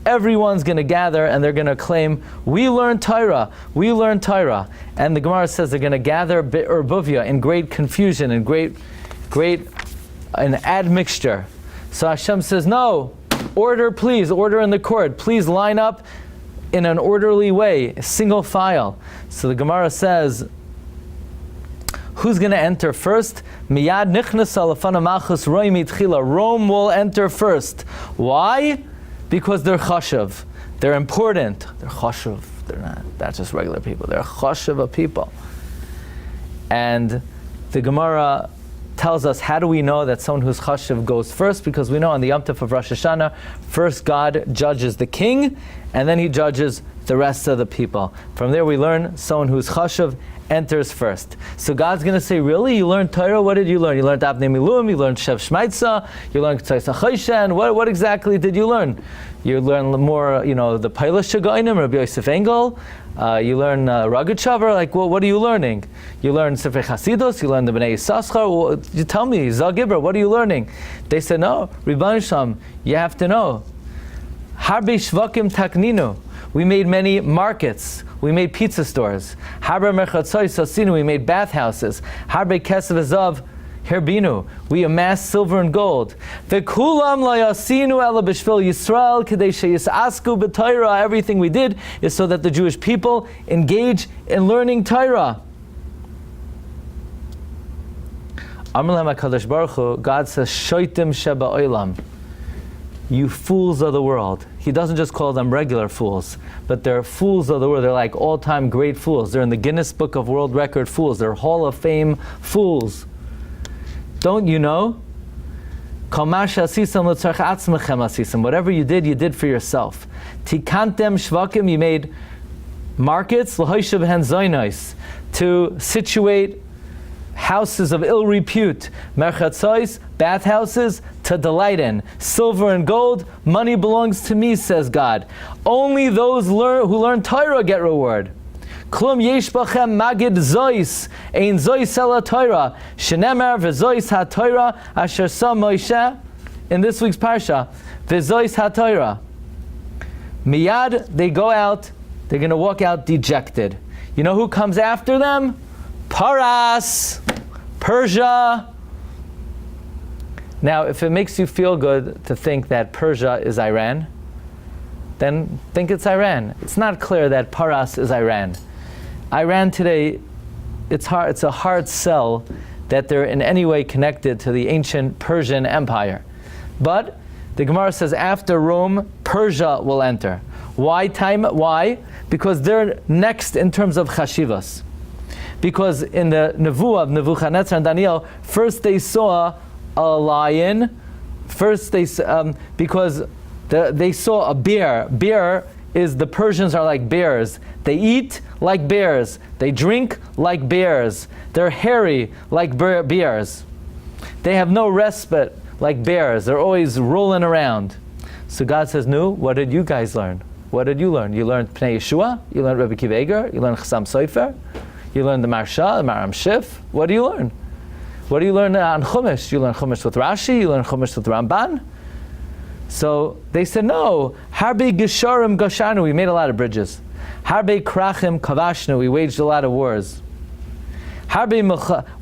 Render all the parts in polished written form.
everyone's going to gather and they're going to claim, we learn Torah, we learn Torah. And the Gemara says they're going to gather be'erbuvia in great confusion and great an admixture. So Hashem says, no, order please, order in the court. Please line up in an orderly way, single file. So the Gemara says, who's going to enter first? Miyad nichnasa lefana malchus roim itchila. Rome will enter first. Why? Because they're chashuv. They're important. They're chashuv. They're not just regular people. They're chashuv people. And the Gemara tells us, how do we know that someone who's chashuv goes first? Because we know on the Yom Tov of Rosh Hashanah, first God judges the king, and then he judges the rest of the people. From there we learn someone who's chashuv enters first. So God's going to say, really? You learned Torah? What did you learn? You learned Avnei Miluim, you learned Shev Shmaitza, you learned Ktsaisa Chayshen. What exactly did you learn? You learn more, the Peilah Shagainim, Rabbi Yosef Engel. You learn Ragged Shavar. Like, what are you learning? You learn Sefer Chasidus, you learn the Bnei Yisachar. Well, you tell me, Zagibra, what are you learning? They said, no, Rebbeinu Shalom, you have to know. Harbe Shvakim Takninu. We made many markets. We made pizza stores. Harbe Merchatzoi Sasinu. We made bathhouses. Harbe Kesev Azav Herbinu. We amassed silver and gold. Vekulam layasinu ela b'shvil Yisrael kadei sheyisasku b'Torah. Everything we did is so that the Jewish people engage in learning Torah. Amar lahem HaKadosh Baruch Hu, God says, Shoitim sheba olam. You fools of the world. He doesn't just call them regular fools, but they're fools of the world. They're like all-time great fools. They're in the Guinness Book of World Record fools. They're Hall of Fame fools. Don't you know? Whatever you did for yourself. Tikantem shvakim, you made markets, to situate houses of ill repute, merchatzois, bathhouses, to delight in. Silver and gold, money belongs to me, says God. Only those who learn Torah get reward. Klum yesh bachem magid zois, ein zois ela Torah, shenemar v'zois ha-Torah, asher sa Moshe, in this week's parsha, v'zois ha-Torah. Miyad, they go out, they're going to walk out dejected. You know who comes after them? Paras, Persia. Now, if it makes you feel good to think that Persia is Iran, then think it's Iran. It's not clear that Paras is Iran. Iran today, it's a hard sell that they're in any way connected to the ancient Persian Empire. But the Gemara says after Rome, Persia will enter. Why? Because they're next in terms of chashivas. Because in the Nevuah of Nebuchadnezzar and Daniel, first they saw a lion. First they saw a bear. Bear is, the Persians are like bears. They eat like bears. They drink like bears. They're hairy like bears. They have no respite like bears. They're always rolling around. So God says, no, what did you guys learn? What did you learn? You learned Pnei Yeshua, you learned Rabbi Akiva Eiger, you learned Chassam Sofer, you learned the Marsha, the Maram Shif. What do you learn? What do you learn on Chumash? You learn Chumash with Rashi, you learn Chumash with Ramban. So they said, no, Harbe Gesharim Gashanu, we made a lot of bridges. Harbe Krachim Kavashnu, we waged a lot of wars.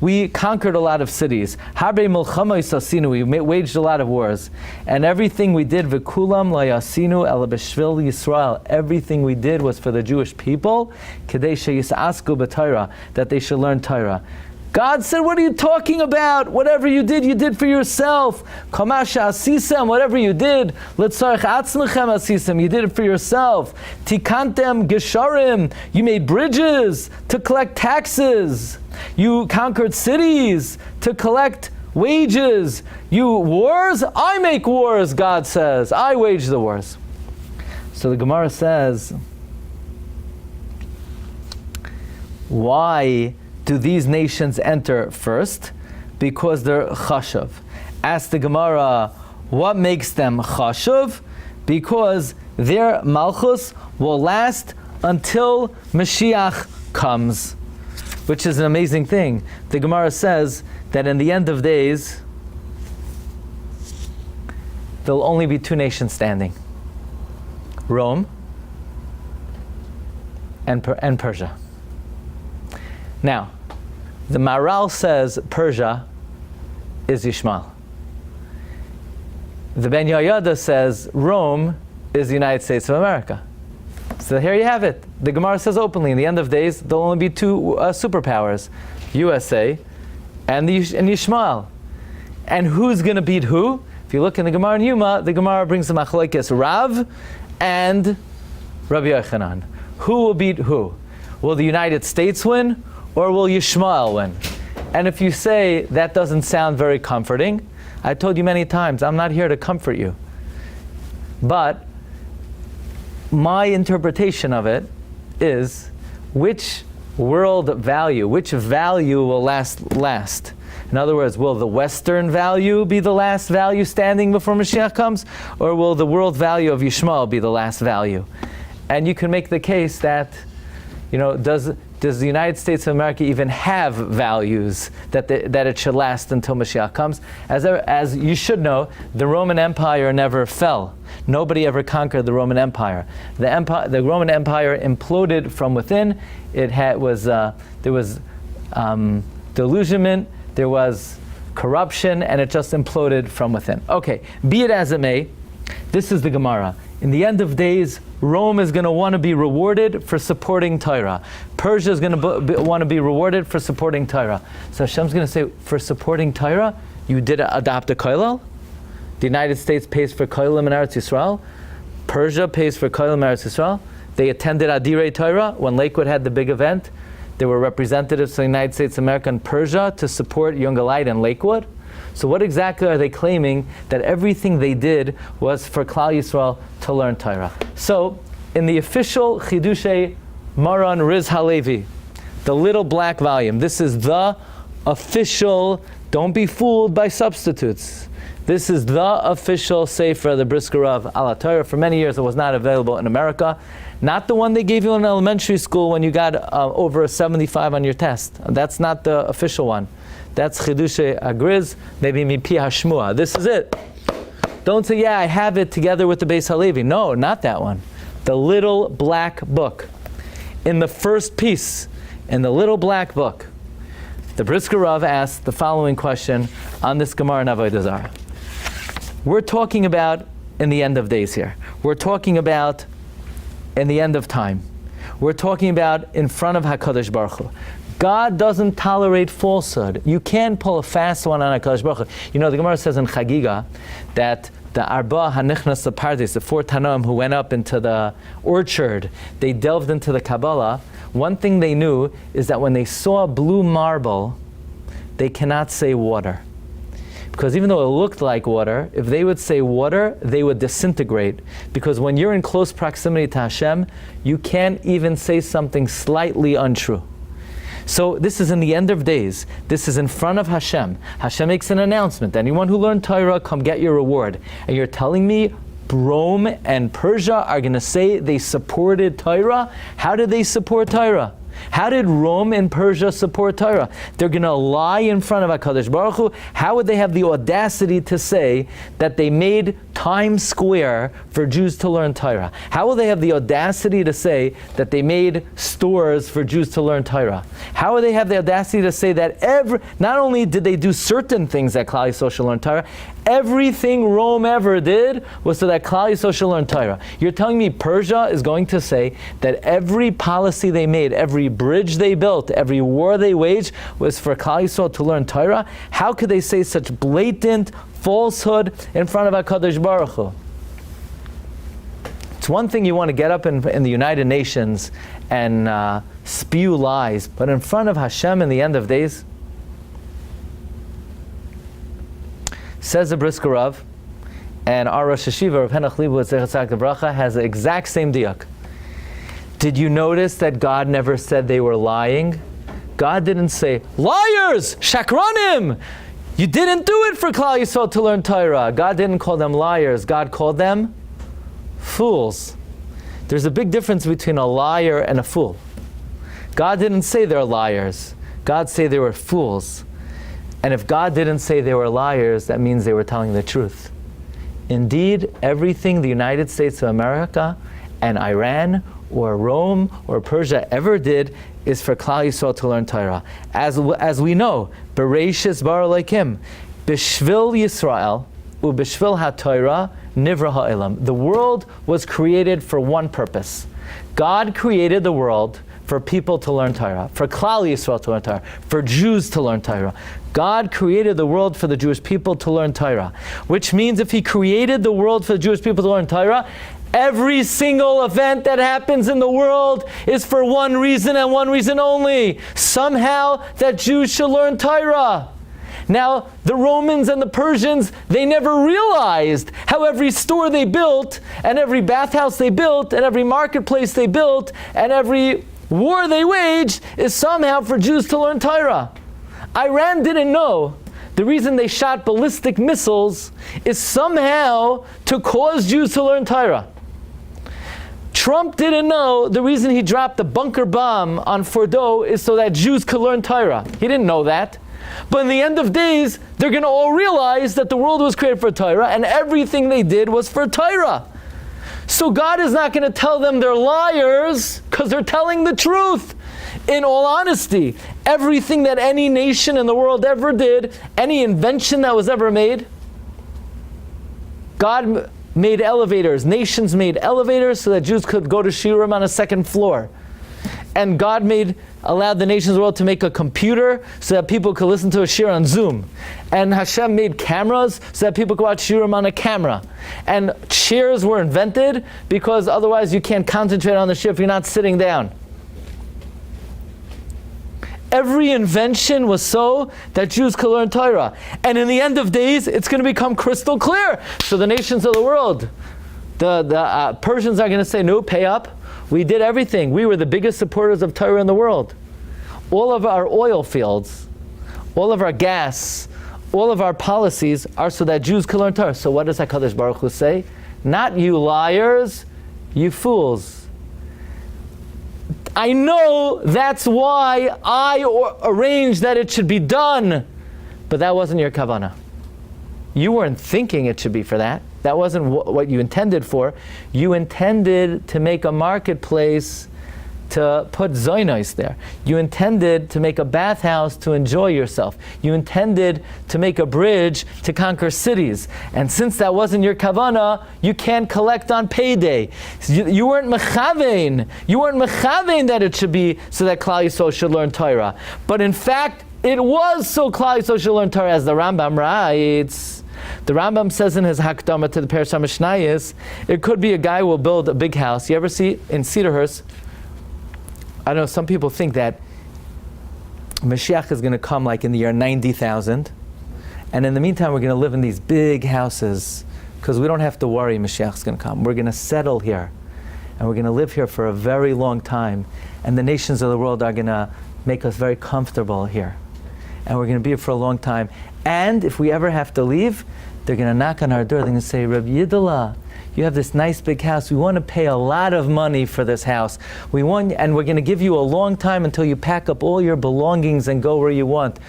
We conquered a lot of cities. Harbe Milchama Isasinu, we waged a lot of wars. And everything we did, V'kulam layasinu ela b'shvil Yisrael, everything we did was for the Jewish people, Kedei sheyisasku b'Torah, that they should learn Torah. God said, what are you talking about? Whatever you did for yourself. Kamasha asisem, whatever you did. Letzarech atzmechem asisem, you did it for yourself. Tikantem gesharim, you made bridges to collect taxes. You conquered cities to collect wages. You wars? I make wars, God says. I wage the wars. So the Gemara says, why do these nations enter first? Because they're chashuv. Ask the Gemara, what makes them chashuv? Because their malchus will last until Mashiach comes, which is an amazing thing. The Gemara says that in the end of days, there'll only be two nations standing. Rome, and Persia. Now, the Maharal says Persia is Yishmael. The Ben Yehoyada says Rome is the United States of America. So here you have it. The Gemara says openly, in the end of days, there'll only be two superpowers, USA and Yishmael. And who's going to beat who? If you look in the Gemara in Yuma, the Gemara brings the Machlokes Rav and Rabbi Yochanan. Who will beat who? Will the United States win, or will Yishmael win? And if you say that doesn't sound very comforting, I told you many times, I'm not here to comfort you. But my interpretation of it is, which world value, which value will last? In other words, will the Western value be the last value standing before Mashiach comes, or will the world value of Yishmael be the last value? And you can make the case that, does the United States of America even have values that it should last until Mashiach comes? As you should know, the Roman Empire never fell. Nobody ever conquered the Roman Empire. The Roman Empire imploded from within. There was delusionment, there was corruption, and it just imploded from within. Okay, be it as it may, this is the Gemara. In the end of days, Rome is going to want to be rewarded for supporting Torah. Persia is going to want to be rewarded for supporting Torah. So Hashem's going to say, for supporting Torah, you did adopt a kollel. The United States pays for kollelim in Eretz Yisrael. Persia pays for kollelim in Eretz Yisrael. They attended Adirei Torah when Lakewood had the big event. There were representatives from the United States of America and Persia to support Yungalite and Lakewood. So what exactly are they claiming that everything they did was for Klal Yisrael to learn Torah? So in the official Chidushei Maran Riz Halevi, the little black volume, this is the official, don't be fooled by substitutes. This is the official Sefer, the Brisker Rav Ala Torah. For many years it was not available in America. Not the one they gave you in elementary school when you got over a 75 on your test. That's not the official one. That's Chidushei Agriz, maybe Mipi Hashmua. This is it. Don't say, yeah, I have it together with the Beis Halevi. No, not that one. The little black book. In the first piece, in the little black book, the Brisker Rav asked the following question on this Gemara in Avodah Zarah. We're talking about in the end of days here. We're talking about in the end of time. We're talking about in front of HaKadosh Baruch Hu. God doesn't tolerate falsehood. You can't pull a fast one on HaKadosh Baruch Hu. The Gemara says in Chagiga that the Arba Hanichnas Pardes, the four Tanoim who went up into the orchard, they delved into the Kabbalah. One thing they knew is that when they saw blue marble, they cannot say water. Because even though it looked like water, if they would say water, they would disintegrate. Because when you're in close proximity to Hashem, you can't even say something slightly untrue. So this is in the end of days. This is in front of Hashem. Hashem makes an announcement. Anyone who learned Torah, come get your reward. And you're telling me Rome and Persia are going to say they supported Torah? How did they support Torah? How did Rome and Persia support Torah? They're going to lie in front of HaKadosh Baruch Hu. How would they have the audacity to say that they made Times Square for Jews to learn Torah? How will they have the audacity to say that they made stores for Jews to learn Torah? How will they have the audacity to say that not only did they do certain things that Klal Yisrael should learn Torah, everything Rome ever did was so that Klal Yisrael should learn Torah. You're telling me Persia is going to say that every policy they made, every bridge they built, every war they waged was for Klal Yisrael to learn Torah? How could they say such blatant falsehood in front of HaKadosh Baruch Hu? It's one thing you want to get up in the United Nations and spew lies, but in front of Hashem in the end of days, says the Brisker Rav, and our Rosh Hashiva, Rav Henoch Leibowitz Zechatzak Bracha, has the exact same diak. Did you notice that God never said they were lying? God didn't say, liars, shakranim, you didn't do it for Klal Yisrael to learn Torah. God didn't call them liars. God called them fools. There's a big difference between a liar and a fool. God didn't say they're liars. God said they were fools. And if God didn't say they were liars, that means they were telling the truth. Indeed, everything the United States of America and Iran or Rome or Persia ever did is for Klal Yisrael to learn Torah. As we know, Bereishis bara Elokim, B'shvil Yisrael, u'b'shvil ha-Torah, nivra ha'olam. The world was created for one purpose. God created the world for people to learn Torah, for Klal Yisrael to learn Torah, for Jews to learn Torah. God created the world for the Jewish people to learn Torah, which means if He created the world for the Jewish people to learn Torah, every single event that happens in the world is for one reason and one reason only. Somehow that Jews should learn Torah. Now, the Romans and the Persians, they never realized how every store they built, and every bathhouse they built, and every marketplace they built, and every war they waged is somehow for Jews to learn Torah. Iran didn't know the reason they shot ballistic missiles is somehow to cause Jews to learn Torah. Trump didn't know the reason he dropped the bunker bomb on Fordo is so that Jews could learn Torah. He didn't know that. But in the end of days, they're going to all realize that the world was created for Torah and everything they did was for Torah. So God is not going to tell them they're liars because they're telling the truth. In all honesty, everything that any nation in the world ever did, any invention that was ever made, God made elevators. Nations made elevators so that Jews could go to shiurim on a second floor. And God allowed the nations of the world to make a computer so that people could listen to a shiur on Zoom. And Hashem made cameras so that people could watch shiurim on a camera. And chairs were invented because otherwise you can't concentrate on the shiur if you're not sitting down. Every invention was so that Jews could learn Torah. And in the end of days, it's going to become crystal clear. So the nations of the world, the Persians are going to say, no, pay up. We did everything. We were the biggest supporters of Torah in the world. All of our oil fields, all of our gas, all of our policies are so that Jews could learn Torah. So what does HaKadosh Baruch Hu say? Not you liars, you fools. I know that's why I arranged that it should be done, but that wasn't your kavana. You weren't thinking it should be for that. That wasn't what you intended for. You intended to make a marketplace to put zoinos there. You intended to make a bathhouse to enjoy yourself. You intended to make a bridge to conquer cities. And since that wasn't your kavana, you can't collect on payday. You weren't mechavein. You weren't mechavein that it should be so that Klal Yisrael should learn Torah. But in fact, it was so Klal Yisrael should learn Torah, as the Rambam writes. The Rambam says in his Hakdama to the Persia Mishnayos, it could be a guy who will build a big house. You ever see in Cedarhurst, I know some people think that Mashiach is going to come like in the year 90,000, and in the meantime we're going to live in these big houses because we don't have to worry Mashiach's going to come. We're going to settle here, and we're going to live here for a very long time, and the nations of the world are going to make us very comfortable here, and we're going to be here for a long time. And if we ever have to leave, they're going to knock on our door. They're going to say, Rabbi Yidala, you have this nice big house. We want to pay a lot of money for this house. And we're going to give you a long time until you pack up all your belongings and go where you want.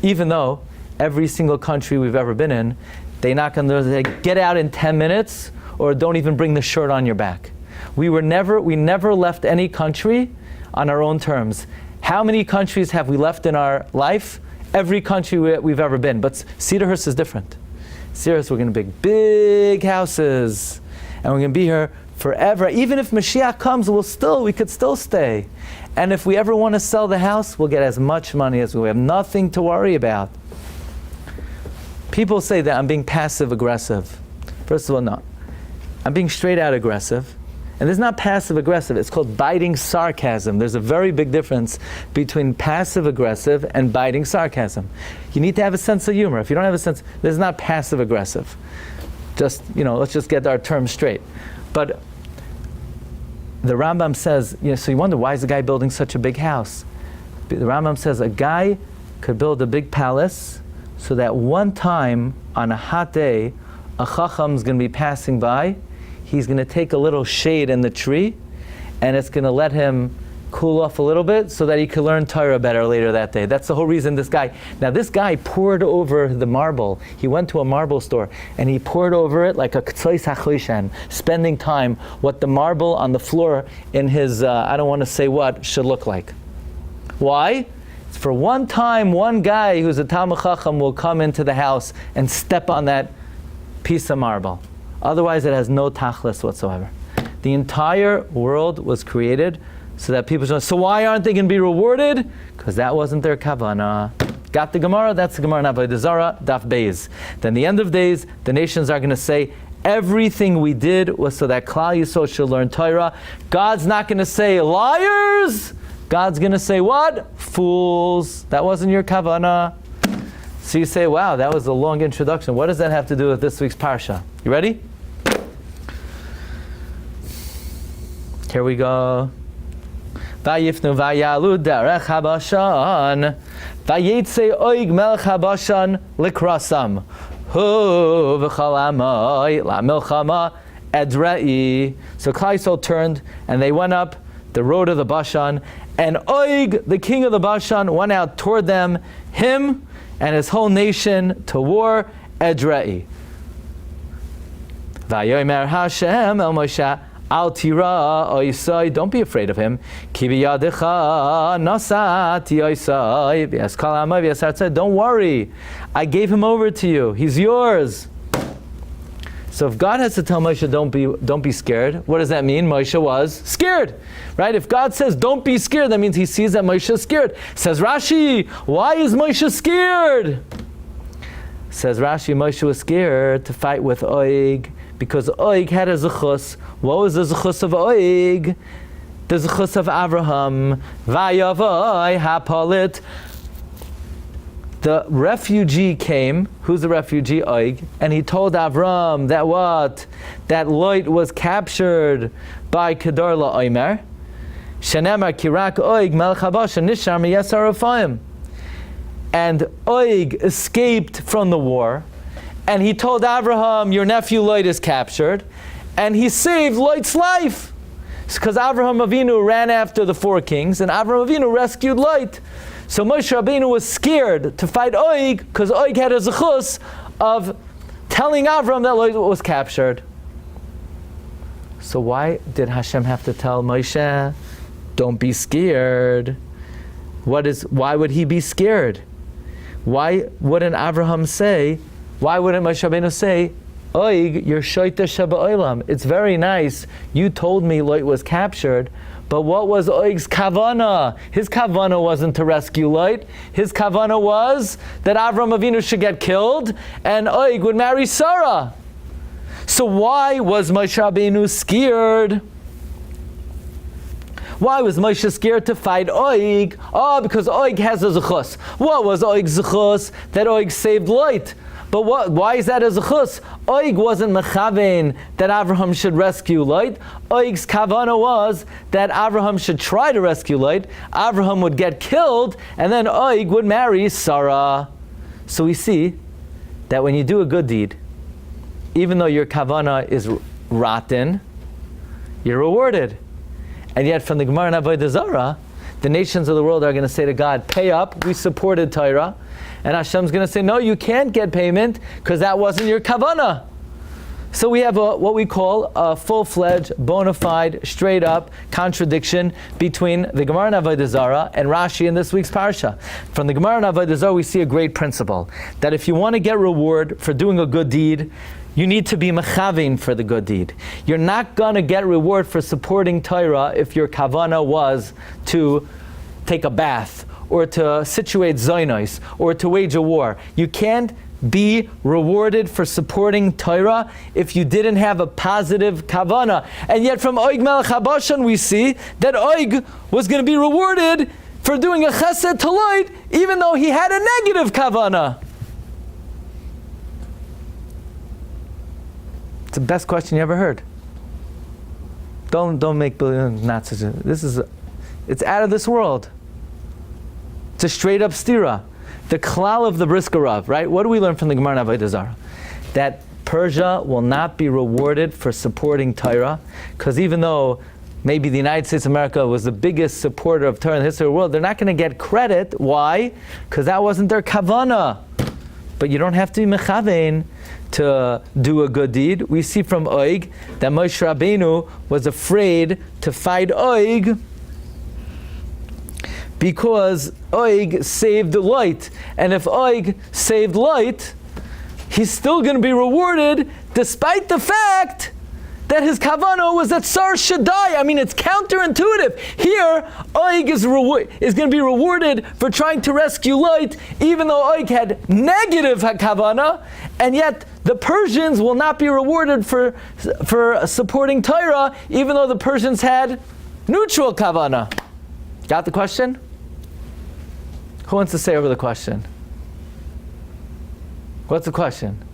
Even though every single country we've ever been in, they knock on the door, they say, get out in 10 minutes, or don't even bring the shirt on your back. We never left any country on our own terms. How many countries have we left in our life? Every country we've ever been. But Cedarhurst is different. Cedarhurst, we're going to make big houses, and we're going to be here forever. Even if Mashiach comes, we could still stay. And if we ever want to sell the house, we'll get as much money as we have. Nothing to worry about. People say that I'm being passive aggressive. First of all, no. I'm being straight out aggressive. And this is not passive aggressive, it's called biting sarcasm. There's a very big difference between passive aggressive and biting sarcasm. You need to have a sense of humor. If you don't have a sense, this is not passive aggressive. Just, let's just get our terms straight. But the Rambam says, so you wonder, why is the guy building such a big house? The Rambam says a guy could build a big palace so that one time on a hot day, a chacham is going to be passing by. He's going to take a little shade in the tree, and it's going to let him cool off a little bit so that he could learn Torah better later that day. That's the whole reason this guy poured over the marble. He went to a marble store and he poured over it like a k'tzois hachlishan, spending time what the marble on the floor in his, I don't want to say what, should look like. Why? It's for one time, one guy who's a Talmid Chacham will come into the house and step on that piece of marble. Otherwise it has no tachlis whatsoever. The entire world was created so that people say, so why aren't they going to be rewarded? Because that wasn't their kavana. Got the Gemara? That's the Gemara in Avodah Zarah, Daf Beis. Then the end of days, the nations are going to say, everything we did was so that Klal Yisrael should learn Torah. God's not going to say, liars! God's going to say what? Fools. That wasn't your kavana. So you say, wow, that was a long introduction. What does that have to do with this week's parsha? You ready? Here we go. Vayifnu vayalu derech habashan vayetze oig melech habashan likrasam hu v'chal amay la milchama edrei. So Klal Yisrael turned and they went up the road of the Bashan, and Oig, the king of the Bashan, went out toward them, him and his whole nation, to war. Edrei. Vayomer Hashem el Moshe, Al tira oisai, don't be afraid of him. Ki biyadecha nasati oisai v'yaskal amay v'yasartzai. Don't worry, I gave him over to you. He's yours. So if God has to tell Moshe, don't be scared, what does that mean? Moshe was scared, right? If God says, don't be scared, that means he sees that Moshe is scared. Says Rashi, why is Moshe scared? Says Rashi, Moshe was scared to fight with Oig, because Oig had a zechus. What was the zechus of Oig? The zechus of Abraham. Vayavai hapalit. The refugee came. Who's the refugee? Oig. And he told Avram that what? That Lot was captured by Kedar la'omer. Shenemar kirak Oig melech habashan nishar miyasar Ephraim. And Oig escaped from the war. And he told Abraham, your nephew Lot is captured. And he saved Lot's life. Because Abraham Avinu ran after the four kings. And Abraham Avinu rescued Lot. So Moshe Rabbeinu was scared to fight Oig because Oig had a zechus of telling Avram that Lot was captured. So why did Hashem have to tell Moshe, don't be scared? Why would he be scared? Why wouldn't Abraham say, why wouldn't Moshe Rabbeinu say, Oig, you're shoyta sheba'olam. It's very nice. You told me Lot was captured. But what was Oig's kavana? His kavana wasn't to rescue Lot. His kavana was that Avram Avinu should get killed and Oig would marry Sarah. So why was Moshe Rabbeinu scared? Why was Moshe scared to fight Oig? Oh, because Oig has a zechus. What was Oig's zechus? That Oig saved Lot. But why is that a zechus? Oig wasn't mechavein that Abraham should rescue Lot. Oig's kavana was that Abraham should try to rescue Lot. Abraham would get killed, and then Oig would marry Sarah. So we see that when you do a good deed, even though your kavana is rotten, you're rewarded. And yet from the Gemara in Avodah Zarah, the nations of the world are going to say to God, pay up, we supported Torah. And Hashem's going to say, no, you can't get payment because that wasn't your kavana. So we have what we call a full-fledged, bona fide, straight-up contradiction between the Gemara in Avodah Zarah and Rashi in this week's parsha. From the Gemara in Avodah Zarah, we see a great principle, that if you want to get reward for doing a good deed, you need to be mechavin for the good deed. You're not going to get reward for supporting Torah if your kavana was to take a bath, or to situate Zionis, or to wage a war. You can't be rewarded for supporting Torah if you didn't have a positive kavana. And yet from Oig Melech HaBashan we see that Oig was going to be rewarded for doing a chesed to Lot, even though he had a negative kavana. It's the best question you ever heard. Don't make not such a, it's out of this world. It's a straight up stira. The klal of the brisker Rav, right? What do we learn from the Gemara in Avodah Zarah? That Persia will not be rewarded for supporting Torah, because even though maybe the United States of America was the biggest supporter of Torah in the history of the world, they're not going to get credit. Why? Because that wasn't their kavana. But you don't have to be mechavein to do a good deed. We see from Oig that Moshe Rabbeinu was afraid to fight Oig because Oig saved light. And if Oig saved light, he's still going to be rewarded despite the fact that his kavana was that Sar should die. I mean, it's counterintuitive. Here, Oig is going to be rewarded for trying to rescue light, even though Oig had negative kavana, and yet the Persians will not be rewarded for supporting Torah, even though the Persians had neutral kavana. Got the question? Who wants to say over the question? What's the question?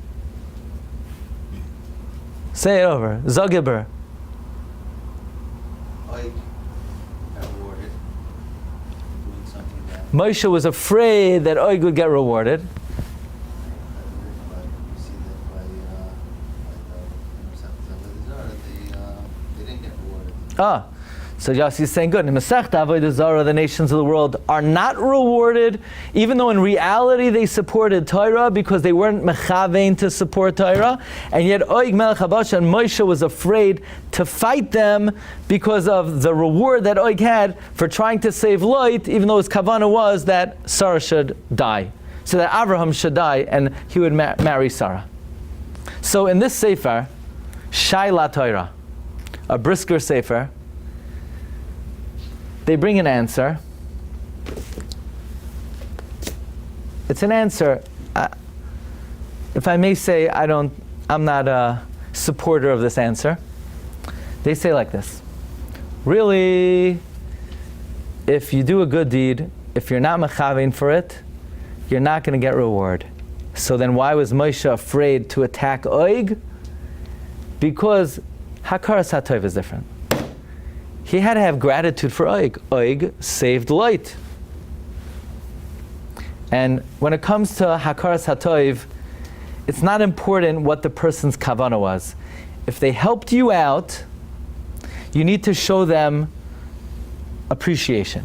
Say it over. Zogibur. Oig got rewarded doing something that Moshe was afraid that Oig would get rewarded. you see that by they didn't get rewarded. So Yossi's saying, good. In Masechta Avodah Zarah, the nations of the world are not rewarded, even though in reality they supported Torah because they weren't mechavein to support Torah. And yet Oig Melech HaBashan and Moshe was afraid to fight them because of the reward that Oig had for trying to save light, even though his kavanah was that Sarah should die. So that Abraham should die and he would marry Sarah. So in this Sefer, Shaila Torah, a brisker Sefer, they bring an answer. It's an answer. If I may say, I'm not a supporter of this answer. They say like this. Really, if you do a good deed, if you're not mechavein for it, you're not going to get reward. So then why was Moshe afraid to attack Oig? Because Hakaras HaTov is different. He had to have gratitude for Oig. Oig saved light. And when it comes to Hakaras HaTov, it's not important what the person's kavana was. If they helped you out, you need to show them appreciation.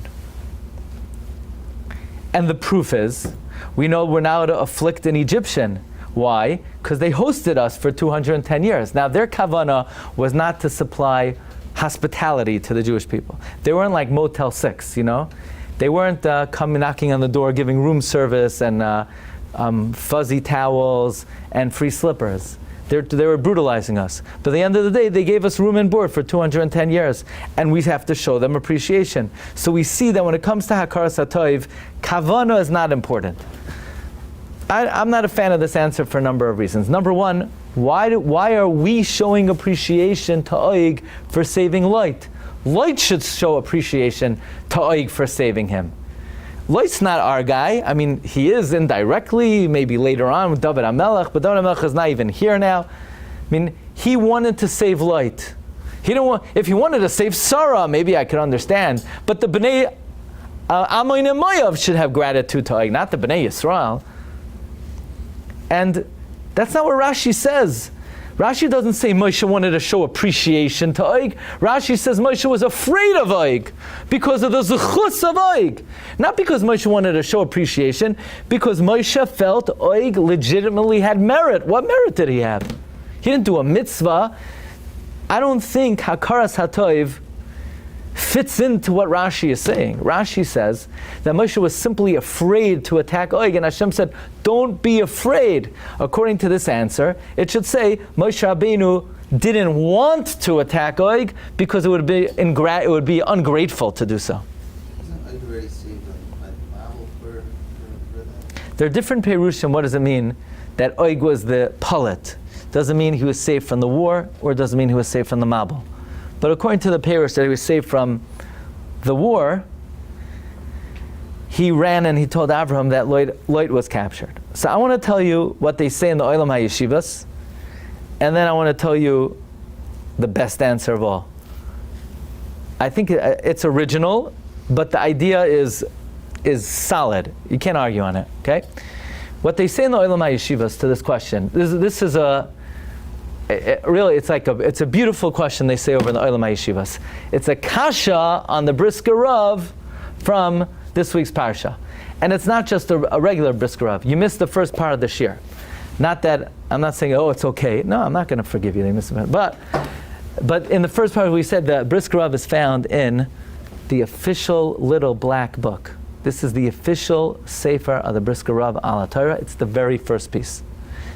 And the proof is, we know we're now to afflict an Egyptian. Why? Because they hosted us for 210 years. Now their kavana was not to supply hospitality to the Jewish people. They weren't like Motel 6, you know? They weren't coming knocking on the door, giving room service and fuzzy towels and free slippers. They were brutalizing us. But at the end of the day, they gave us room and board for 210 years. And we have to show them appreciation. So we see that when it comes to Hakaras HaTov, kavana is not important. I'm not a fan of this answer for a number of reasons. Number one, why are we showing appreciation to Oig for saving light? Light should show appreciation to Oig for saving him. Light's not our guy. I mean, he is indirectly, maybe later on with David HaMelech, but David HaMelech is not even here now. I mean, he wanted to save light. He didn't want. If he wanted to save Sarah, maybe I could understand. But the Bnei Ammon and Moav should have gratitude to Oig, not the Bnei Yisrael. And that's not what Rashi says. Rashi doesn't say Moshe wanted to show appreciation to Oig. Rashi says Moshe was afraid of Oig because of the zechus of Oig. Not because Moshe wanted to show appreciation, because Moshe felt Oig legitimately had merit. What merit did he have? He didn't do a mitzvah. I don't think Hakaras HaTov fits into what Rashi is saying. Rashi says that Moshe was simply afraid to attack Oig, and Hashem said, don't be afraid. According to this answer, it should say Moshe Rabbeinu didn't want to attack Oig because it would be ungrateful to do so. Isn't Oig already saved by the Bible for that? There are different perushim. What does it mean that Oig was the palit? Doesn't mean he was saved from the war, or doesn't mean he was saved from the Mabul. But according to the Perush that he was saved from the war, he ran and he told Abraham that Lot was captured. So I want to tell you what they say in the Olam HaYeshivas, and then I want to tell you the best answer of all. I think it's original, but the idea is solid. You can't argue on it, okay? What they say in the Olam HaYeshivas to this question, this is a really, it's a beautiful question they say over in the Olam HaYeshivas. It's a kasha on the Brisker Rav from this week's parsha. And it's not just a regular Brisker Rav. You missed the first part of the shir. Not that, I'm not saying, oh, it's okay. No, I'm not going to forgive you. They missed it. But in the first part, we said that Brisker Rav is found in the official little black book. This is the official sefer of the Brisker Rav ala Torah. It's the very first piece.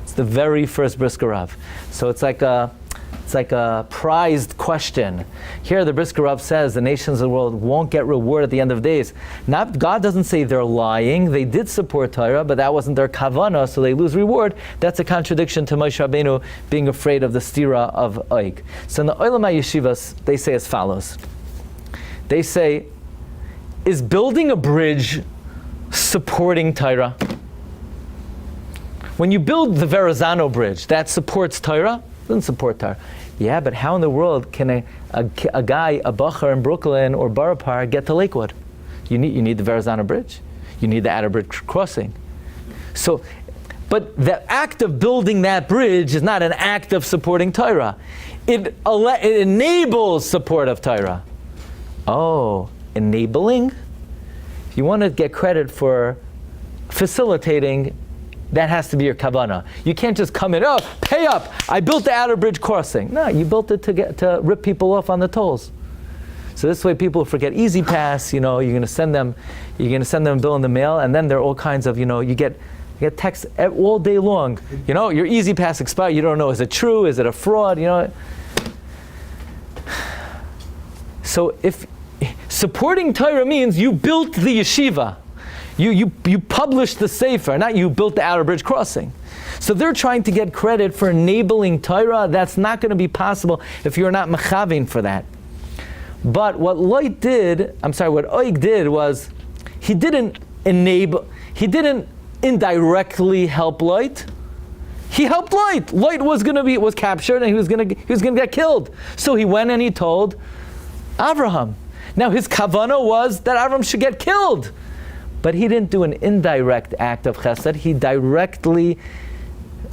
It's the very first Brisker Rav. So it's like a prized question. Here the Brisker Rav says the nations of the world won't get reward at the end of days. God doesn't say they're lying. They did support Torah, but that wasn't their kavana, so they lose reward. That's a contradiction to Moshe Rabbeinu being afraid of the stira of Oig. So in the Olam HaYeshivas, they say as follows. They say, is building a bridge supporting Torah? When you build the Verrazano Bridge, that supports Torah? Doesn't support Torah. Yeah, but how in the world can a guy, a bacher in Brooklyn or Borough Park get to Lakewood? You need the Verrazano Bridge. You need the Hidabroot crossing. So, but the act of building that bridge is not an act of supporting Torah. It enables support of Torah. Oh, enabling? If you want to get credit for facilitating, that has to be your kavana. You can't just come in, oh, pay up, I built the outer bridge crossing. No, you built it to rip people off on the tolls. So this way people forget Easy Pass, you're going to send them a bill in the mail, and then there are all kinds of, you get texts all day long. Your Easy Pass expired, you don't know, is it true, is it a fraud, So if supporting Torah means you built the yeshiva, you published the sefer, not you built the outer bridge crossing. So they're trying to get credit for enabling Torah. That's not going to be possible if you're not mechavin for that. But what Oig did was, he didn't indirectly help Lot. He helped Lot. Lot was captured and he was going to get killed. So he went and he told Avraham. Now his kavana was that Avraham should get killed. But he didn't do an indirect act of chesed. He directly,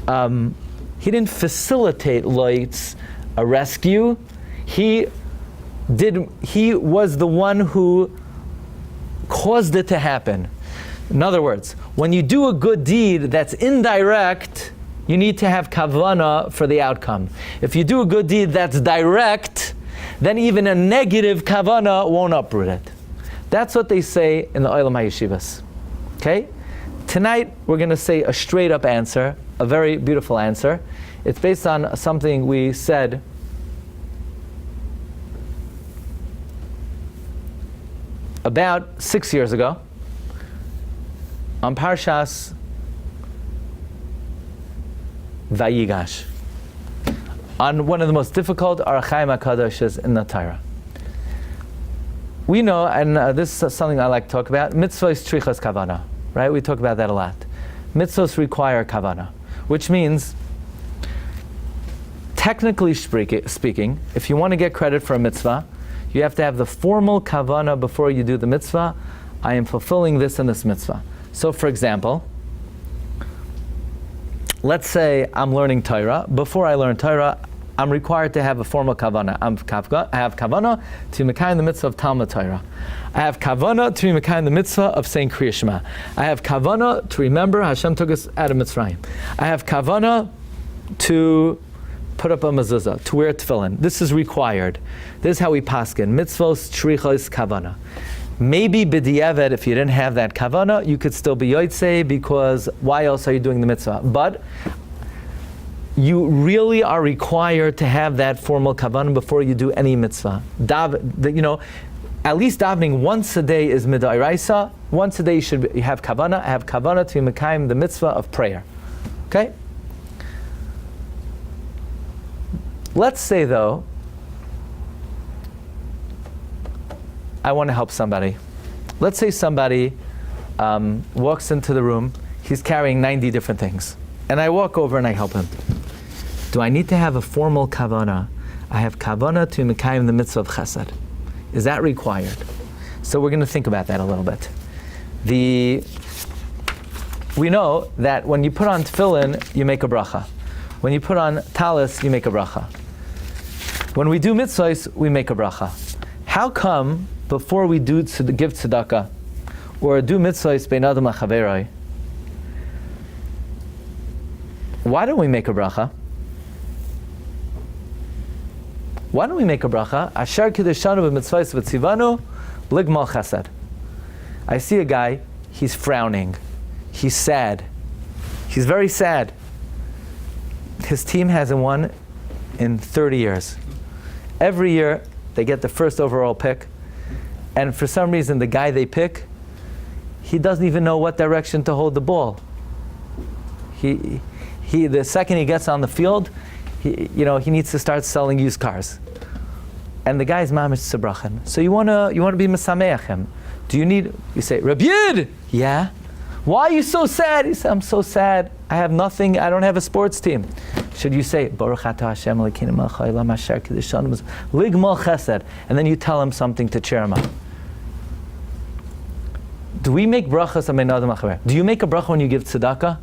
he didn't facilitate Lot's rescue. He was the one who caused it to happen. In other words, when you do a good deed that's indirect, you need to have kavana for the outcome. If you do a good deed that's direct, then even a negative kavana won't uproot it. That's what they say in the Olam HaYeshivas. Okay? Tonight we're going to say a straight up answer, a very beautiful answer. It's based on something we said about 6 years ago on Parshas Vayigash, on one of the most difficult Archaim HaKadoshes in the Torah. We know, and this is something I like to talk about, mitzvahs trichas kavana, right? We talk about that a lot. Mitzvahs require kavana, which means, technically speaking, if you want to get credit for a mitzvah, you have to have the formal kavana before you do the mitzvah. I am fulfilling this in this mitzvah. So, for example, let's say I'm learning Torah. Before I learn Torah, I'm required to have a formal kavana. I have kavana to mekayim the mitzvah of Talmud Torah. I have kavana to be mekayim the mitzvah of saying Kriya Shema. I have kavana to remember Hashem took us out of Mitzrayim. I have kavana to put up a mezuzah, to wear tefillin. This is required. This is how we paskin. Mitzvos trichos kavana. Maybe b'diavad, if you didn't have that kavana, you could still be yotzei, because why else are you doing the mitzvah? But you really are required to have that formal kavanah before you do any mitzvah. At least davening once a day is midairaisa. Once a day you have kavanah. I have kavanah to be mekayim the mitzvah of prayer. Okay? Let's say though, I want to help somebody. Let's say somebody walks into the room, he's carrying 90 different things. And I walk over and I help him. Do I need to have a formal kavana? I have kavana to mekayim the mitzvah of chesed. Is that required? So we're going to think about that a little bit. We know that when you put on tefillin, you make a bracha. When you put on talis, you make a bracha. When we do mitzvahs, we make a bracha. How come before we give tzedakah or do mitzvahs bein adam lachaveroi, why don't we make a bracha? Why don't we make a bracha? Asher kiddushanu b'mitzvahs v'tzivanu ligmal chesed. I see a guy, he's frowning, he's sad, he's very sad. His team hasn't won in 30 years. Every year they get the first overall pick, and for some reason the guy they pick, he doesn't even know what direction to hold the ball. He the second he gets on the field, he needs to start selling used cars. And the guy's mamish tzebrachin. So you wanna be mesameach him. You say, Rabbi Yid, yeah? Why are you so sad? He said, I'm so sad. I have nothing, I don't have a sports team. Should you say, Baruch atah Hashem Elokeinu melech haolam asher kiddushanu ligmal chesed, and then you tell him something to cheer him up? Do we make brachas on bein adam lachaver? Do you make a bracha when you give tzedakah?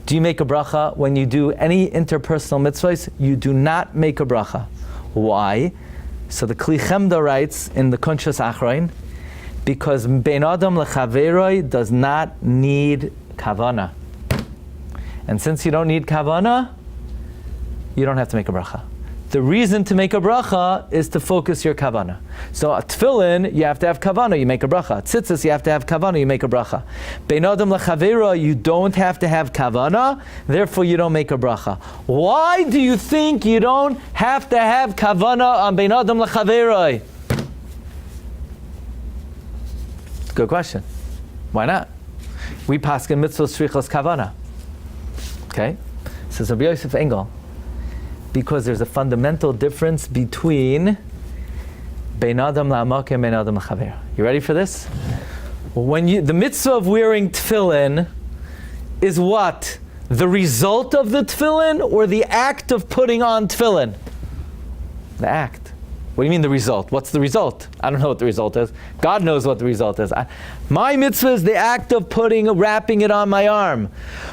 Do you make a bracha when you do any interpersonal mitzvahs? You do not make a bracha. Why? So the Kli Chemda writes in the Kunshas Achrein, because bein adam lachaveroi does not need kavana. And since you don't need kavana, you don't have to make a bracha. The reason to make a bracha is to focus your kavana. So at tefillin, you have to have kavana, you make a bracha. At tzitzis, you have to have kavana, you make a bracha. Bein adam lechavera, you don't have to have kavana, therefore you don't make a bracha. Why do you think you don't have to have kavana on bein adam lechavera? Good question. Why not? We paskin mitzvos shrichos kavana. Okay? Says Rabbi Yosef Engel. Because there's a fundamental difference between bein adam la'amak and bein adam l'chaver. You ready for this? The mitzvah of wearing tefillin is what? The result of the tefillin or the act of putting on tefillin? The act. What do you mean the result? What's the result? I don't know what the result is. God knows what the result is. My mitzvah is the act of wrapping it on my arm.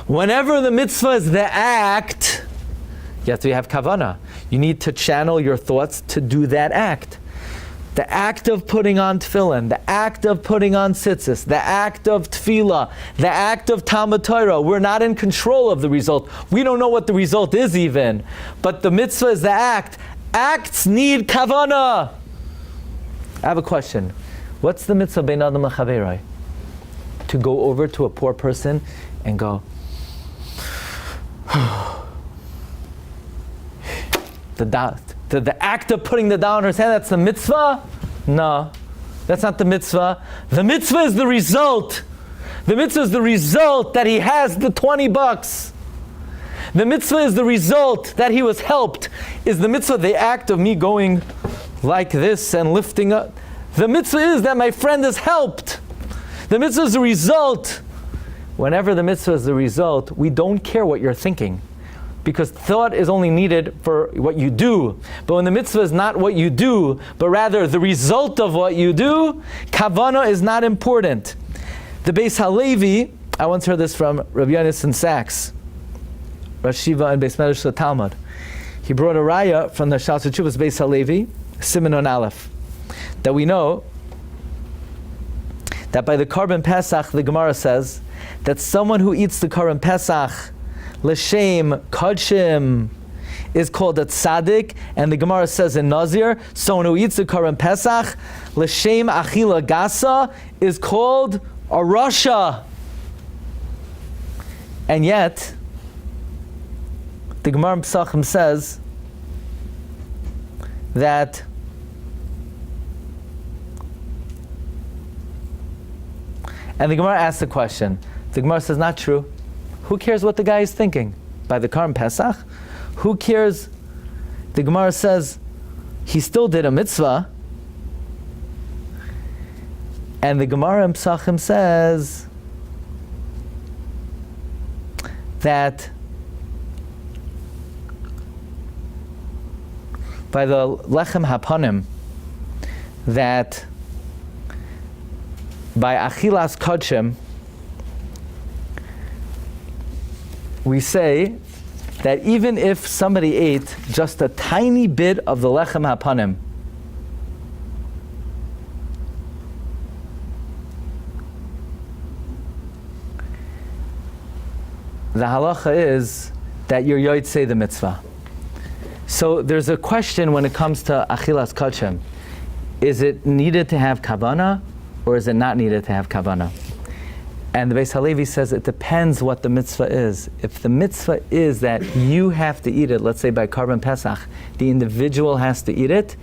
Whenever the mitzvah is the act, you have to have kavana. You need to channel your thoughts to do that act. The act of putting on tefillin, the act of putting on tzitzis, the act of tefillah, the act of Talmud Torah. We're not in control of the result. We don't know what the result is even. But the mitzvah is the act. Acts need kavana. I have a question. What's the mitzvah bein adam l'chaveroi? To go over to a poor person and go, the act of putting the down on his hand, that's the mitzvah? No, that's not the mitzvah. The mitzvah is the result. The mitzvah is the result that he has the $20. The mitzvah is the result that he was helped. Is the mitzvah the act of me going like this and lifting up? The mitzvah is that my friend is helped. The mitzvah is the result. Whenever the mitzvah is the result, we don't care what you're thinking, because thought is only needed for what you do. But when the mitzvah is not what you do, but rather the result of what you do, kavana is not important. The Beis Halevi, I once heard this from Rabbi Yonason Sachs, Rosh Shiva and Beis Medrash Talmud. He brought a raya from the Shas Tshuvas Beis Halevi, Siman on Aleph, that we know that by the Korban Pesach, the Gemara says that someone who eats the Korban Pesach l'shem kodshim is called a tzaddik, and the Gemara says in Nazir, someone who eats the Korban Pesach l'shem achila gasa is called a rasha. And yet, the Gemara Pesachim says that and the Gemara asks the question. The Gemara says, not true. Who cares what the guy is thinking? By the Korban Pesach? Who cares? The Gemara says, he still did a mitzvah. And the Gemara in Pesachim says that by the Lechem Hapanim, that by Achilas Kodshim, we say that even if somebody ate just a tiny bit of the lechem hapanim, the halacha is that you're yotzei the mitzvah. So there's a question when it comes to achilas kachem. Is it needed to have kavana, or is it not needed to have kavana? And the Beis Halevi says it depends what the mitzvah is. If the mitzvah is that you have to eat it, let's say by Karban Pesach, the individual has to eat it,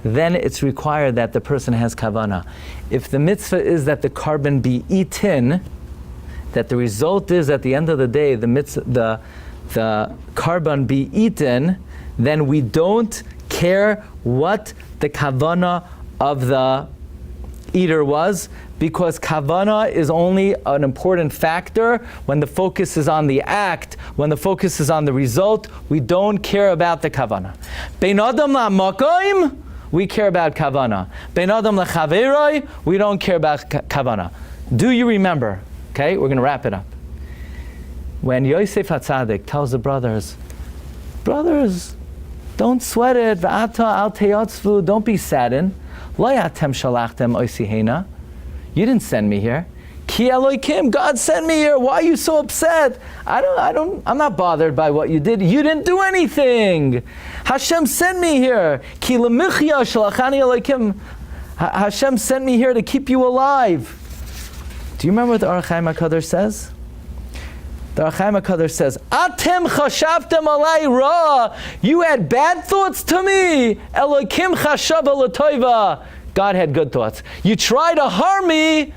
then it's required that the person has kavana. If the mitzvah is that the karban be eaten, that the result is at the end of the day the karban be eaten, then we don't care what the kavana of the eater was, because kavana is only an important factor when the focus is on the act. When the focus is on the result, we don't care about the kavana. Bein adam la'makoim, we care about kavana. Bein adam la'chaveroi, we don't care about kavana. Do you remember? Okay, we're going to wrap it up. When Yosef HaTzadik tells the brothers, don't sweat it, v'ata al teyotzvu, don't be saddened. Lo yatem shalachtem oisihena. You didn't send me here. Ki Elokim, God sent me here. Why are you so upset? I'm not bothered by what you did. You didn't do anything. Hashem sent me here. Ki lemichya shalachani Elokim. Hashem sent me here to keep you alive. Do you remember what the Or HaChaim HaKadosh says? The Or HaChaim HaKadosh says, Atem chashavtem alai ra. You had bad thoughts to me. Elokim chashav l'toiva. God had good thoughts. You tried to harm me,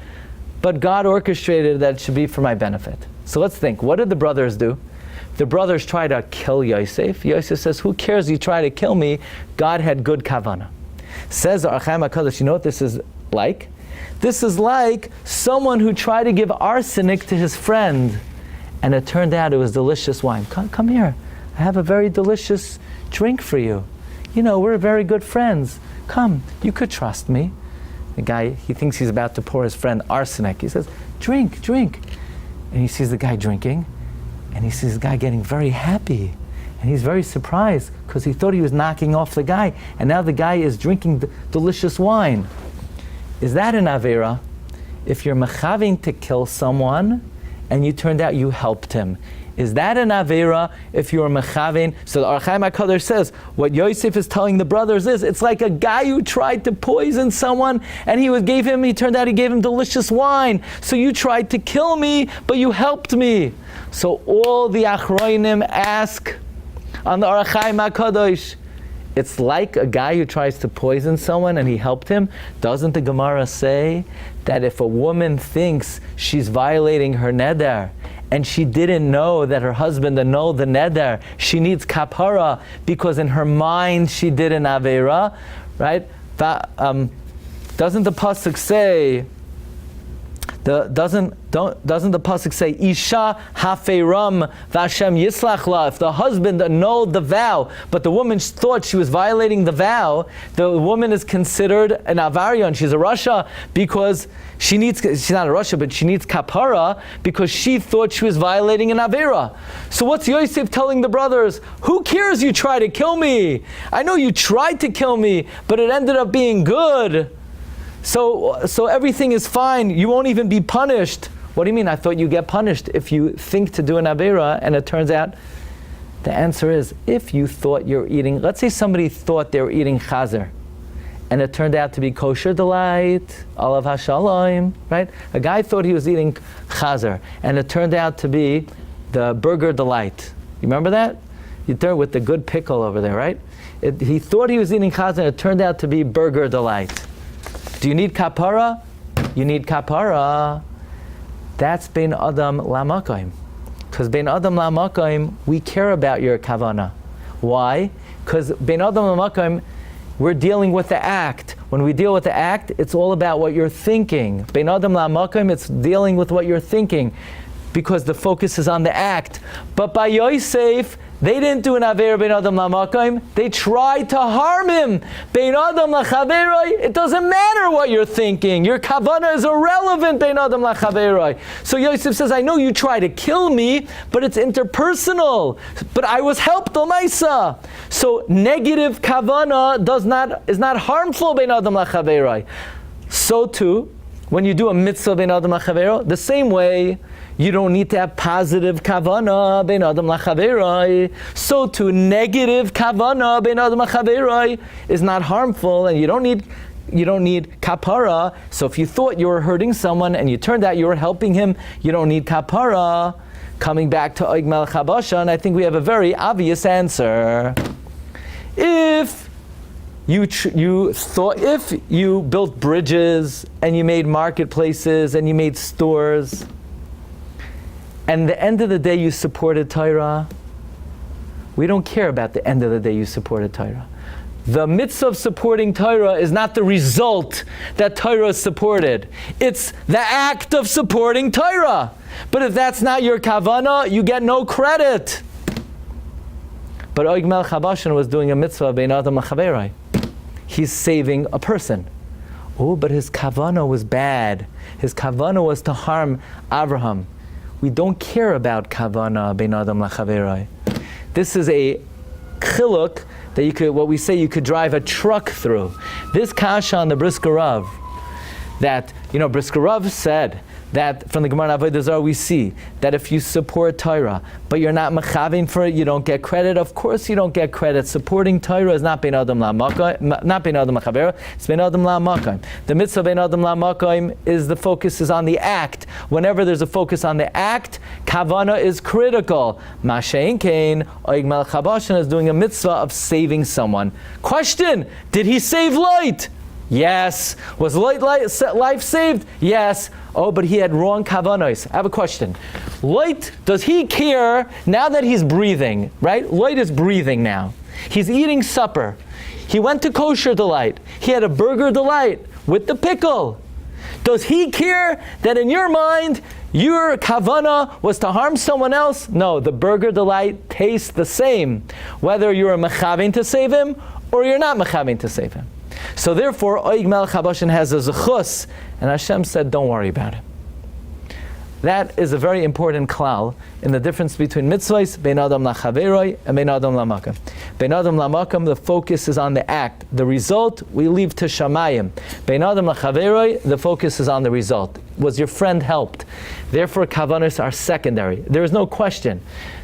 but God orchestrated that it should be for my benefit. So let's think. What did the brothers do? The brothers try to kill Yosef. Yosef says, who cares you try to kill me? God had good kavana. Says the Or HaChaim HaKadosh, you know what this is like? This is like someone who tried to give arsenic to his friend, and it turned out it was delicious wine. Come here. I have a very delicious drink for you. You know, we're very good friends. Come, you could trust me. The guy, he thinks he's about to pour his friend arsenic. He says, drink. And he sees the guy drinking, and he sees the guy getting very happy. And he's very surprised, because he thought he was knocking off the guy, and now the guy is drinking delicious wine. Is that an Avera? If you're mechaving to kill someone, and you turned out you helped him, is that an Avera if you're mechavin? So the Or HaChaim HaKadosh says, what Yosef is telling the brothers is, it's like a guy who tried to poison someone, and he turned out he gave him delicious wine. So you tried to kill me, but you helped me. So all the Achroinim ask on the Or HaChaim HaKadosh, it's like a guy who tries to poison someone and he helped him. Doesn't the Gemara say that if a woman thinks she's violating her neder, and she didn't know that her husband annulled the neder, she needs kapara, because in her mind she did an avera, right? Doesn't the pasuk say? Doesn't the pasuk say Isha haferam v'Hashem yislach la? If the husband annulled the vow, but the woman thought she was violating the vow, the woman is considered an avarion. She's a rasha because she's not a rasha, but she needs kapara because she thought she was violating an avera. So what's Yosef telling the brothers? Who cares you try to kill me? I know you tried to kill me, but it ended up being good. So everything is fine. You won't even be punished. What do you mean? I thought you get punished if you think to do an avera, and it turns out the answer is if you thought you're eating. Let's say somebody thought they were eating chazer, and it turned out to be kosher delight, olav hashalom, right? A guy thought he was eating chazer, and it turned out to be the burger delight. You remember that? You turn with the good pickle over there, right? He thought he was eating chazer, and it turned out to be burger delight. Do you need kapara? You need kapara. That's bein adam la'makoim. Because bein adam la'makoim, we care about your kavana. Why? Because bein adam la'makoim, we're dealing with the act. When we deal with the act, it's all about what you're thinking. Bein adam la'makoim, it's dealing with what you're thinking, because the focus is on the act. But by Yosef, They didn't do an Aveira Bein Adam LaMakayim. They tried to harm him. Bein Adam LaChaveroi. It doesn't matter what you're thinking. Your kavana is irrelevant, Bein Adam LaChaveroi. So Yosef says, I know you try to kill me, but it's interpersonal. But I was helped L'maisa. So negative kavana is not harmful, Bein Adam LaChaveroi. So too, when you do a mitzvah Bein Adam LaChavero, the same way, you don't need to have positive kavana Bein Adam LaChaveroi. So too, negative kavana Bein Adam LaChaveroi is not harmful, and you don't need kapara. So if you thought you were hurting someone and you turned out you were helping him, you don't need kapara. Coming back to Oig Melech HaBashan, I think we have a very obvious answer. If you built bridges and you made marketplaces and you made stores, and the end of the day you supported Torah, we don't care about the end of the day you supported Torah. The mitzvah of supporting Torah is not the result that Torah is supported. It's the act of supporting Torah. But if that's not your kavana, you get no credit. But Oig Melech HaBashan was doing a mitzvah Bein Adam LaChaveroi. He's saving a person. Oh, but his kavana was bad. His kavana was to harm Abraham. We don't care about kavana Bein Adam LaChaveroi. This is a chiluk that you could drive a truck through. This kasha on the Brisker Rav, that, Brisker Rav said that from the Gemara in Avodah Zarah we see that if you support Torah, but you're not mechavin for it, you don't get credit. Of course you don't get credit. Supporting Torah is not Bein Adam LaMakayim, not Bein Adam LaChavera, it's Bein Adam LaMakayim. The mitzvah Bein Adam LaMakayim is the focus is on the act. Whenever there's a focus on the act, kavana is critical. Mashiach Kain, Oig Melech HaBashan is doing a mitzvah of saving someone. Question, did he save light? Yes. Was life saved? Yes. Oh, but he had wrong kavanos. I have a question. Light, does he care now that he's breathing, right? Light is breathing now. He's eating supper. He went to Kosher Delight. He had a Burger Delight with the pickle. Does he care that in your mind, your kavana was to harm someone else? No, the Burger Delight tastes the same, whether you're mechavin to save him or you're not mechavin to save him. So therefore, Oig Melech HaBashan has a zechus, and Hashem said, don't worry about it. That is a very important klal in the difference between mitzvahs, Bein Adam LaChaveroi, and Bein Adam LaMakam. Bein Adam LaMakam, the focus is on the act. The result, we leave to Shamayim. Bein Adam LaChaveroi, the focus is on the result. Was your friend helped? Therefore, kavanos are secondary. There is no question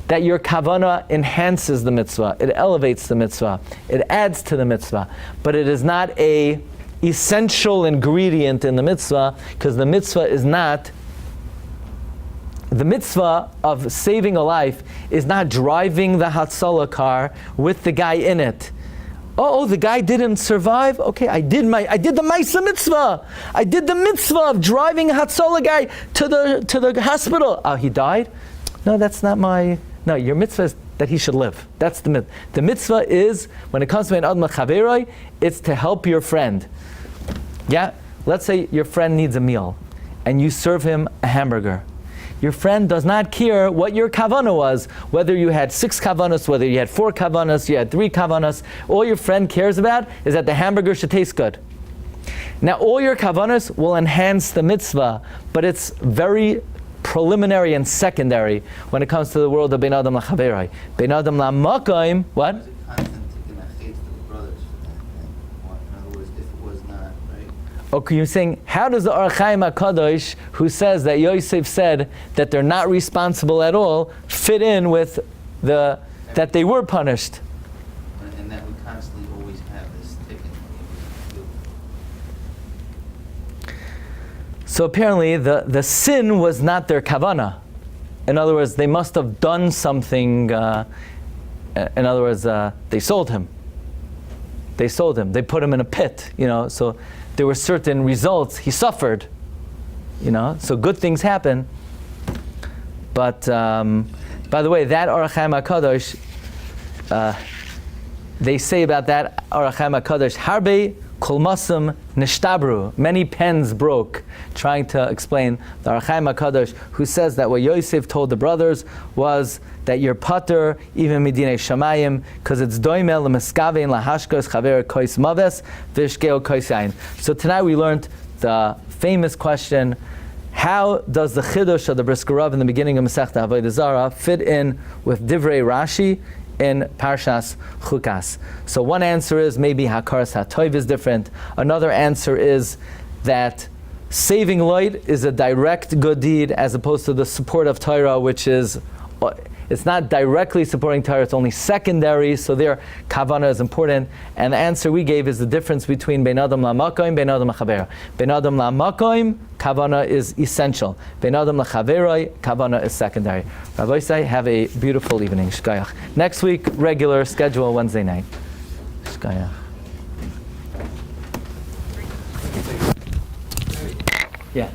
that your kavana enhances the mitzvah, it elevates the mitzvah, it adds to the mitzvah, but it is not a essential ingredient in the mitzvah, because the mitzvah is not, the mitzvah of saving a life is not driving the Hatzalah car with the guy in it. Oh, the guy didn't survive? Okay, I did the Maisa mitzvah. I did the mitzvah of driving a Hatzalah guy to the hospital. Oh, he died? No, that's not my... No, your mitzvah is that he should live. That's the mitzvah. The mitzvah is, when it comes to an Adam LaChaveroi, it's to help your friend. Yeah? Let's say your friend needs a meal, and you serve him a hamburger. Your friend does not care what your kavana was, whether you had 6 kavanas, whether you had 4 kavanas, you had 3 kavanas. All your friend cares about is that the hamburger should taste good. Now, all your kavanas will enhance the mitzvah, but it's very preliminary and secondary when it comes to the world of Bein Adam LaChaveroi. Bein Adam LaMakayim, what? Was it constant taking a hate to the brothers for that? In other words, if it was not, right? Okay, you're saying, how does the Or Chaim HaKadosh, who says that Yosef said that they're not responsible at all, fit in with that they were punished? And that we constantly always have this ticking. So apparently the sin was not their kavana. In other words, they must have done something. In other words, they sold him. They sold him. They put him in a pit. So there were certain results. He suffered. So good things happen. But by the way, that Or Chaim HaKadosh, they say about that Or Chaim HaKadosh, Harbe Kolmasum nishtabru. Many pens broke trying to explain the Kahal Kadosh, who says that what Yosef told the brothers was that you're pater even midinei shamayim because it's doimel l'meskavein lahashkos chaver kois maves v'shkeo kois yain. So tonight we learned the famous question: how does the chiddush of the Brisker Rav in the beginning of Masechta Avodah Zarah fit in with Divrei Rashi in Parshas Chukas? So one answer is maybe Hakaras HaToiv is different. Another answer is that saving light is a direct good deed as opposed to the support of Torah, which is, it's not directly supporting Torah, it's only secondary, so there kavana is important. And the answer we gave is the difference between Ben Adam LaMakoim, Ben Adam LaChavera. Ben Adam LaMakoim, kavana is essential. Ben Adam LaChaveroi, kavana is secondary. Rabbi Say, have a beautiful evening. Shkayach. Next week, regular schedule, Wednesday night. Shkayach. Yeah.